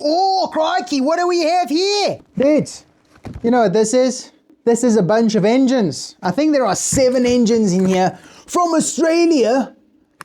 Oh, crikey, what do we have here? Dudes, you know what this is? This is a bunch of engines. I think there are 7 engines in here from Australia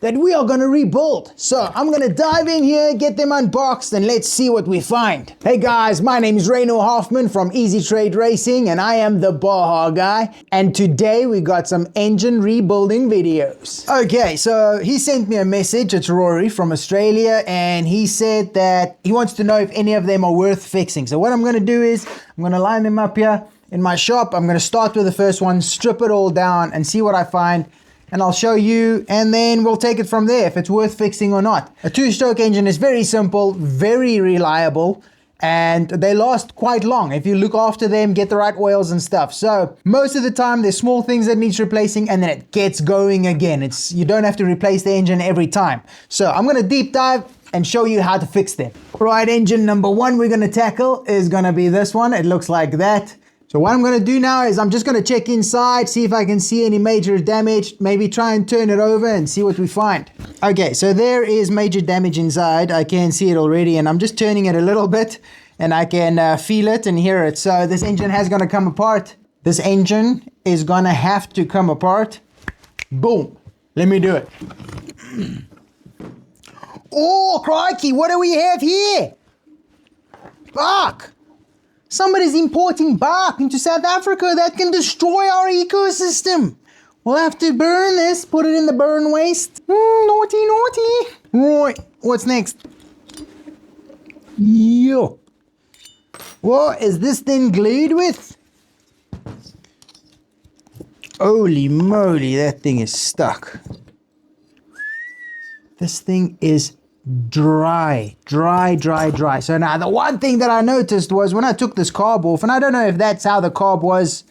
that we are gonna rebuild. So I'm gonna dive in here, get them unboxed, and let's see what we find. Hey guys, my name is Reno Hoffman from Ezeetrade Racing, and I am the Baja guy. And today we got some engine rebuilding videos. Okay, so he sent me a message, it's Rory from Australia, and he said that he wants to know if any of them are worth fixing. So what I'm gonna do is, I'm gonna line them up here in my shop. I'm gonna start with the first one, strip it all down, and see what I find. And I'll show you, and then we'll take it from there if it's worth fixing or not. A 2-stroke engine is very simple, very reliable, and they last quite long if you look after them, get the right oils and stuff. So most of the time there's small things that needs replacing, and then it gets going again. You don't have to replace the engine every time. So I'm gonna deep dive and show you how to fix them. Right, engine number 1 we're gonna tackle is gonna be this one. It looks like that. So what I'm going to do now is I'm just going to check inside, see if I can see any major damage, maybe try and turn it over and see what we find. Okay, so there is major damage inside. I can see it already, and I'm just turning it a little bit and I can feel it and hear it. So this engine has going to come apart. This engine is going to have to come apart. Boom. Let me do it. Oh, crikey, what do we have here? Bark. Somebody's importing bark into South Africa that can destroy our ecosystem. We'll have to burn this, put it in the burn waste. Naughty, naughty. Right, what's next? Yo. What is this thing glued with? Holy moly, that thing is stuck. This thing is dry. So now the one thing that I noticed was when I took this carb off, and I don't know if that's how the carb was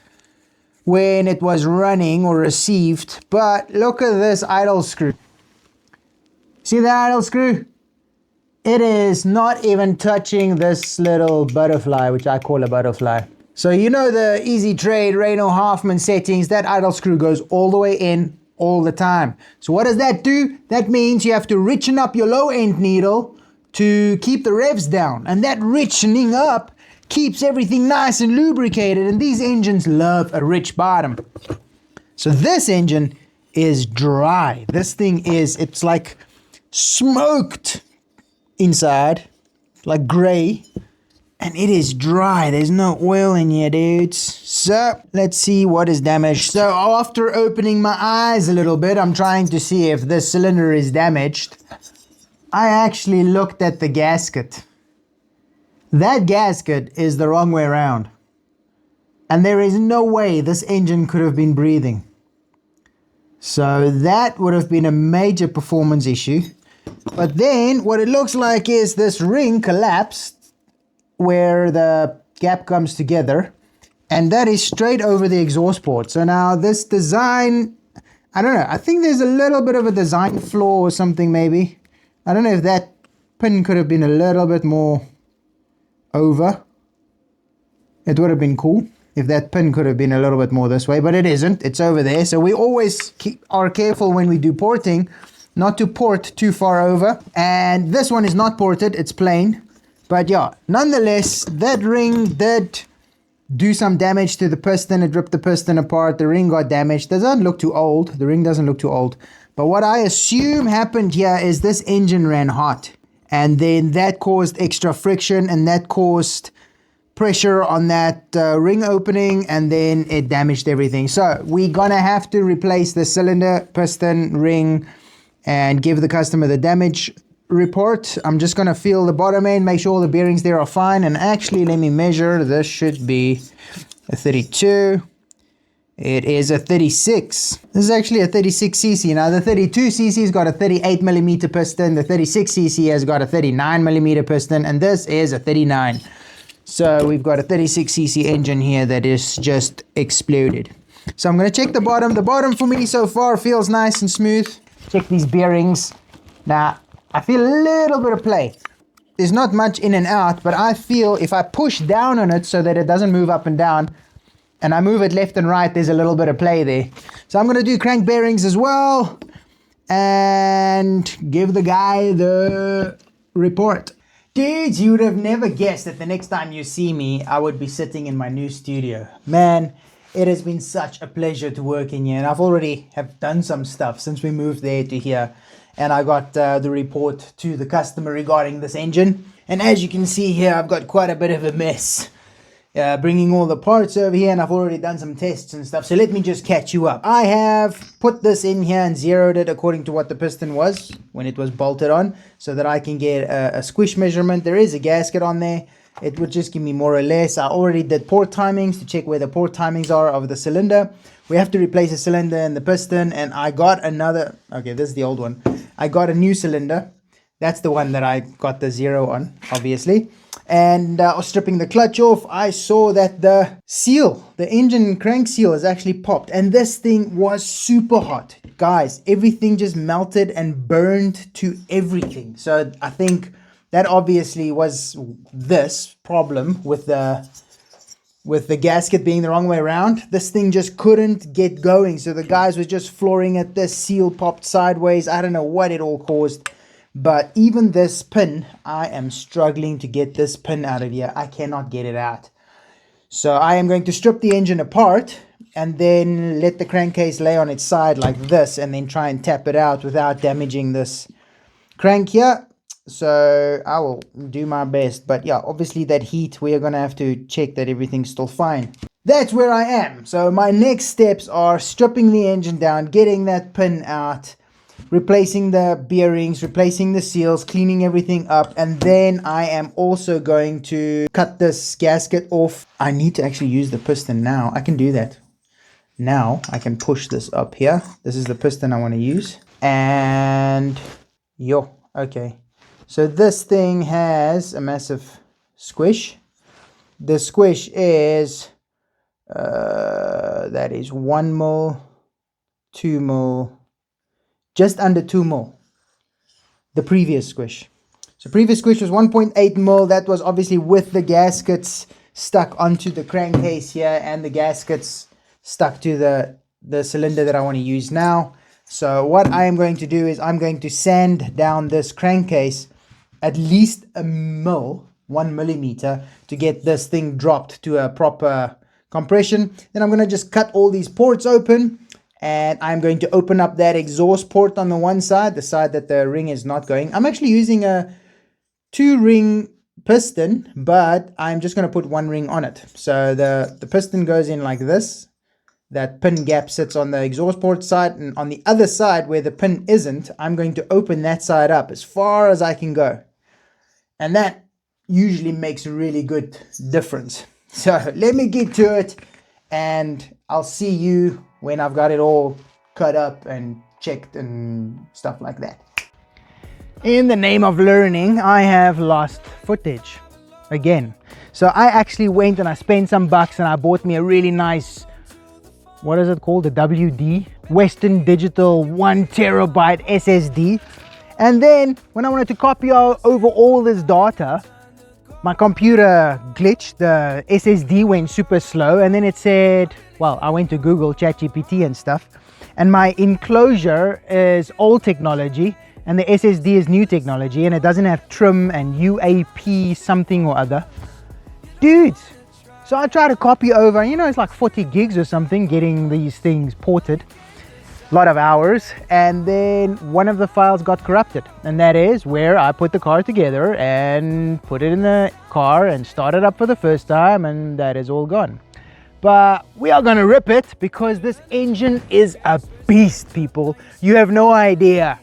when it was running or received, but look at this idle screw. See that idle screw? It is not even touching this little butterfly, which I call a butterfly. So you know the Ezeetrade Reno Hoffman settings, that idle screw goes all the way in all the time. So what does that do? That means you have to richen up your low end needle to keep the revs down, and that richening up keeps everything nice and lubricated, and these engines love a rich bottom. So this engine is dry. This thing it's like smoked inside, like gray, and it is dry. There's no oil in here, dudes. So let's see what is damaged. So after opening my eyes a little bit, I'm trying to see if this cylinder is damaged. I actually looked at the gasket. That gasket is the wrong way around. And there is no way this engine could have been breathing. So that would have been a major performance issue. But then what it looks like is this ring collapsed where the gap comes together, and that is straight over the exhaust port. So now this design, I don't know, I think there's a little bit of a design flaw or something maybe. I don't know if that pin could have been a little bit more over. It would have been cool if that pin could have been a little bit more this way, but it isn't, it's over there. So we always are careful when we do porting not to port too far over. And this one is not ported, it's plain. But yeah, nonetheless, that ring did do some damage to the piston. It ripped the piston apart. The ring got damaged. Doesn't look too old. The ring doesn't look too old. But what I assume happened here is this engine ran hot. And then that caused extra friction, and that caused pressure on that ring opening, and then it damaged everything. So we're gonna have to replace the cylinder, piston, ring, and give the customer the damage report. I'm just gonna feel the bottom end, make sure all the bearings there are fine, and actually let me measure. This should be a 32. It is a 36. This is actually a 36cc. Now the 32cc has got a 38mm piston, the 36cc has got a 39mm piston, and this is a 39. So we've got a 36cc engine here that is just exploded. So I'm gonna check the bottom. The bottom for me so far feels nice and smooth. Check these bearings. Now I feel a little bit of play. There's not much in and out, but I feel if I push down on it so that it doesn't move up and down, and I move it left and right, there's a little bit of play there. So I'm going to do crank bearings as well and give the guy the report. Dudes, you would have never guessed that the next time you see me, I would be sitting in my new studio. Man, it has been such a pleasure to work in here, and I've already have done some stuff since we moved there to here, and I got the report to the customer regarding this engine. And as you can see here, I've got quite a bit of a mess. Bringing all the parts over here, and I've already done some tests and stuff, so let me just catch you up. I have put this in here and zeroed it according to what the piston was when it was bolted on, so that I can get a squish measurement. There is a gasket on there. It would just give me more or less. I already did port timings to check where the port timings are of the cylinder. We have to replace the cylinder and the piston, and I got another, okay, this is the old one. I got a new cylinder. That's the one that I got the 0 on, obviously. And stripping the clutch off, I saw that the seal, the engine crank seal, is actually popped. And this thing was super hot. Guys, everything just melted and burned to everything. So I think that obviously was this problem with the gasket being the wrong way around. This thing just couldn't get going. So the guys were just flooring it. This seal popped sideways. I don't know what it all caused. But even this pin, I am struggling to get this pin out of here. I cannot get it out. So I am going to strip the engine apart and then let the crankcase lay on its side like this, and then try and tap it out without damaging this crank here. So I will do my best. But yeah, obviously that heat, we are going to have to check that everything's still fine. That's where I am. So my next steps are stripping the engine down, getting that pin out, replacing the bearings, replacing the seals, cleaning everything up, and then I am also going to cut this gasket off. I need to actually use the piston now. I can do that. Now I can push this up here. This is the piston I want to use. And okay. So this thing has a massive squish. The squish is that is 1 mil, 2 mil, just under 2 mil, the previous squish. So previous squish was 1.8 mil. That was obviously with the gaskets stuck onto the crankcase here, and the gaskets stuck to the cylinder that I want to use now. So what I am going to do is I'm going to sand down this crankcase at least a mil, 1 millimeter, to get this thing dropped to a proper compression. Then I'm going to just cut all these ports open. And I'm going to open up that exhaust port on the one side, the side that the ring is not going. I'm actually using a 2-ring piston, but I'm just going to put 1 ring on it. So the piston goes in like this. That pin gap sits on the exhaust port side, and on the other side where the pin isn't, I'm going to open that side up as far as I can go. And that usually makes a really good difference. So let me get to it, and I'll see you when I've got it all cut up and checked and stuff like that. In the name of learning, I have lost footage again. So I actually went and I spent some bucks and I bought me a really nice, what is it called? The WD, Western Digital 1 terabyte SSD. And then when I wanted to copy over all this data, my computer glitched, the SSD went super slow, and then it said, well, I went to Google, ChatGPT and stuff, and my enclosure is old technology and the SSD is new technology, and it doesn't have trim and UAP something or other. Dudes, so I tried to copy over, you know, it's like 40 gigs or something getting these things ported. A lot of hours, and then one of the files got corrupted, and that is where I put the car together and put it in the car and started up for the first time, and that is all gone. But we are gonna rip it because this engine is a beast, people. You have no idea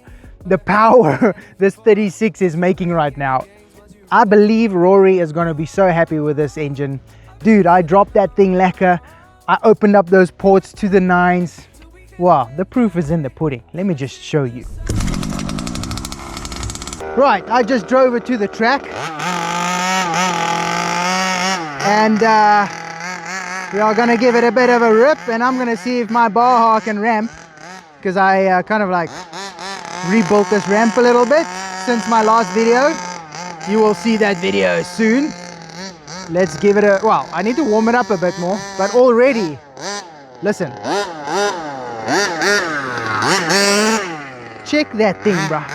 the power this 36 is making right now. I believe Rory is gonna be so happy with this engine. Dude, I dropped that thing lacquer. I opened up those ports to the 9s. Wow, the proof is in the pudding. Let me just show you. Right, I just drove it to the track. And we are gonna give it a bit of a rip, and I'm gonna see if my Baja can ramp, because I kind of like rebuilt this ramp a little bit since my last video. You will see that video soon. Let's give it a, well, I need to warm it up a bit more, but already, listen. Check that thing, bruh.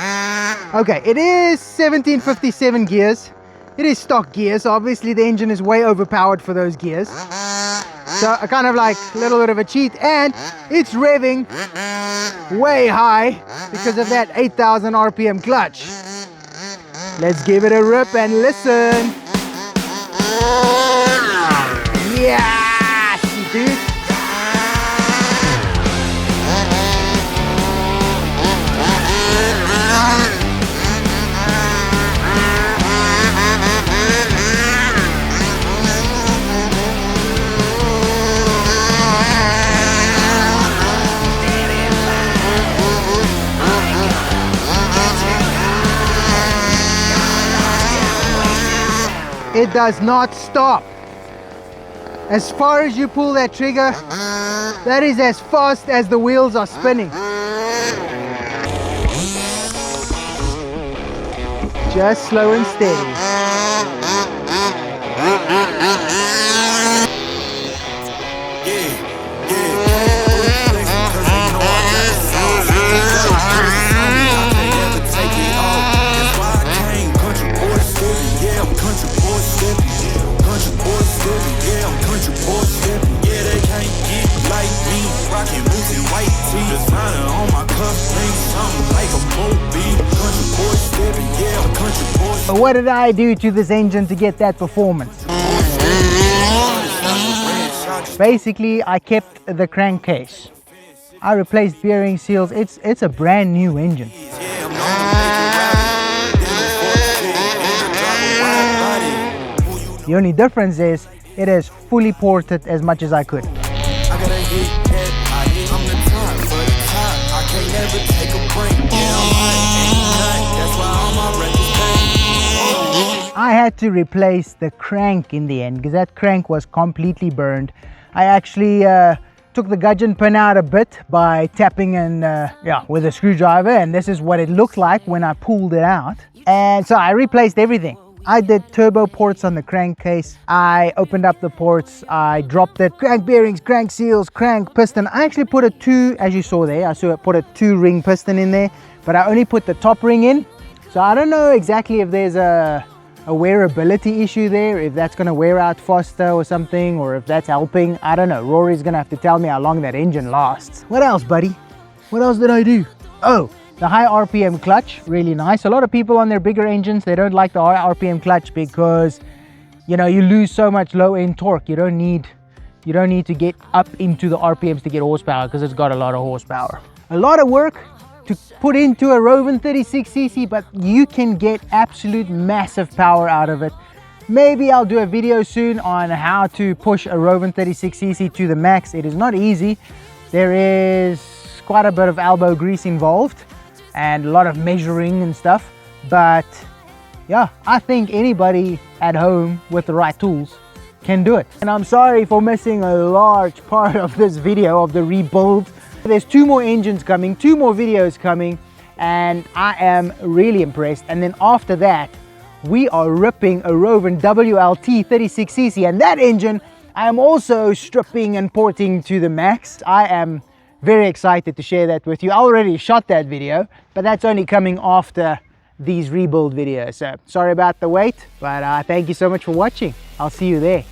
Okay, it is 1757 gears. It is stock gears, so obviously the engine is way overpowered for those gears. So I kind of like a little bit of a cheat, and it's revving way high because of that 8,000 RPM clutch. Let's give it a rip and listen. Yes, dude. It does not stop. As far as you pull that trigger, that is as fast as the wheels are spinning. Just slow and steady. What did I do to this engine to get that performance? Basically, I kept the crankcase. I replaced bearing seals. It's a brand new engine. The only difference is it is fully ported as much as I could. I had to replace the crank in the end because that crank was completely burned. I actually took the gudgeon pin out a bit by tapping and with a screwdriver, and this is what it looked like when I pulled it out. And so I replaced everything. I did turbo ports on the crankcase. I opened up the ports. I dropped it. Crank bearings, crank seals, crank piston. I actually put a two, as you saw there, I put a 2-ring piston in there, but I only put the top ring in. So I don't know exactly if there's a wearability issue there, if that's going to wear out faster or something, or if that's helping. I don't know. Rory's going to have to tell me how long that engine lasts. What else, buddy? What else did I do? Oh, the high RPM clutch, really nice. A lot of people on their bigger engines, they don't like the high RPM clutch because, you know, you lose so much low end torque. You don't need to get up into the RPMs to get horsepower because it's got a lot of horsepower. A lot of work to put into a Rovan 36cc, but you can get absolute massive power out of it. Maybe I'll do a video soon on how to push a Rovan 36cc to the max. It is not easy. There is quite a bit of elbow grease involved and a lot of measuring and stuff, but yeah, I think anybody at home with the right tools can do it. And I'm sorry for missing a large part of this video of the rebuild. There's 2 more engines coming, 2 more videos coming, and I am really impressed. And then after that, we are ripping a Rovan WLT 36cc, and that engine I am also stripping and porting to the max. I am very excited to share that with you. I already shot that video, but that's only coming after these rebuild videos. So sorry about the wait, but thank you so much for watching. I'll see you there.